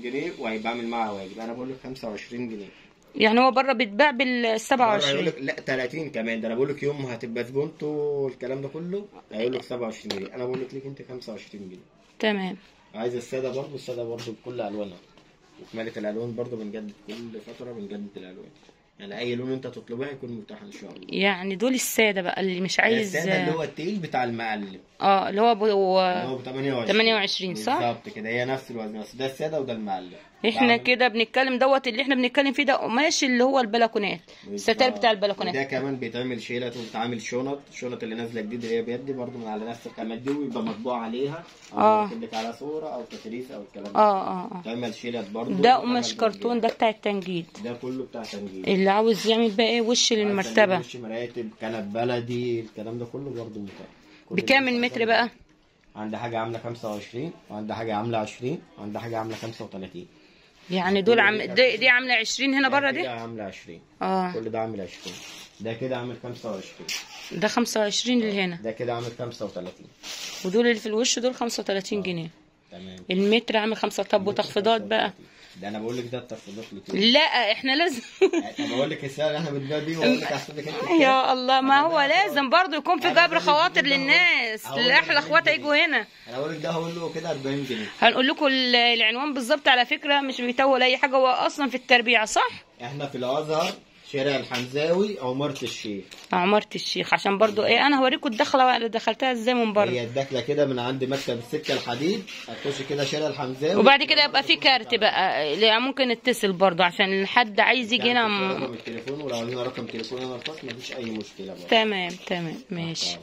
جنيه وهيبقى عامل معاها واجب. انا بقول لك 25 جنيه. يعني هو بره بيتباع بال 27؟ هيقول لك لا 30 كمان. ده انا بقول لك يوم ما هتبقى زبونته والكلام ده كله هيقول لك 27 جنيه. انا بقول لك ليك انت 25 جنيه. تمام. عايز الساده برضه، الساده برضه بكل الوانها، وكمالة الالوان برضه بنجدد كل فتره، بنجدد الالوان. يعني اي لون انت تطلبها يكون متاح ان شاء الله. يعني دول الساده بقى اللي مش عايز. الساده اللي هو التقيل بتاع المقلب. اللي هو اللي هو ب 28 صح؟ بالظبط كده، هي نفس الوزن، بس ده الساده وده المقلب. احنا كده بنتكلم دوت اللي احنا بنتكلم فيه ده قماش اللي هو البلكونات، الستاير بتاع البلكونات. ده كمان بيتعمل شيلات وبتتعمل شنط اللي نازله جديد هي بيدي برضه من على نفس الخامات دي، ويبقى مطبوع عليها او يكتب لك على صوره او تكريس او الكلام ده. بتعمل شيلات برضه. ده قماش كرتون، ده بتاع التنجيد. ده كله بتاع تنجيد. اللي عاوز يعمل بقى ايه وش للمرتبه، وش مراتب، كنب بلدي، الكلام ده كله برضه متاح. بكام المتر بقى؟ عندي حاجه عامله 25، وعندي حاجه عامله 20، وعندي حاجه عامله 35. يعني دول دي عامله 20 هنا بره دي؟ عامله 20. كل ده عامل 20. ده كده عامل 25. ده 25 اللي هنا. ده كده عامل 35. ودول اللي في الوش دول 35 جنيه. تمام. المتر عامل 5. طب وتخفيضات بقى؟ ده انا بقول لك ده التخفيضات لا احنا لازم انا بقول لك السعر اللي احنا بنبيع بيه واقول لك احسب لك انت. يا الله، ما هو لازم برضه يكون في جبر خواطر للناس، احلى اخواتها يجوا هنا. انا بقول لك ده هقول له كده 40 جنيه. هنقول لكم العنوان بالظبط على فكره، مش بيطول اي حاجه، هو اصلا في التربيع صح؟ احنا في الازهر، شارع الحمزاوي، عمارة الشيخ. عمارة الشيخ، عشان برضو ايه انا هوريكم الدخله اللي دخلتها ازاي من بره. هي الدخله كده من عند مكتب السكه الحديد، هتخش كده شارع الحمزاوي، وبعد كده يبقى في كارت بقى اللي ممكن نتصل برضو عشان حد عايز يجي هنا. رقم التليفون، ولو عايزين رقم تليفون انا الخاص مفيش اي مشكله برضه. تمام ماشي.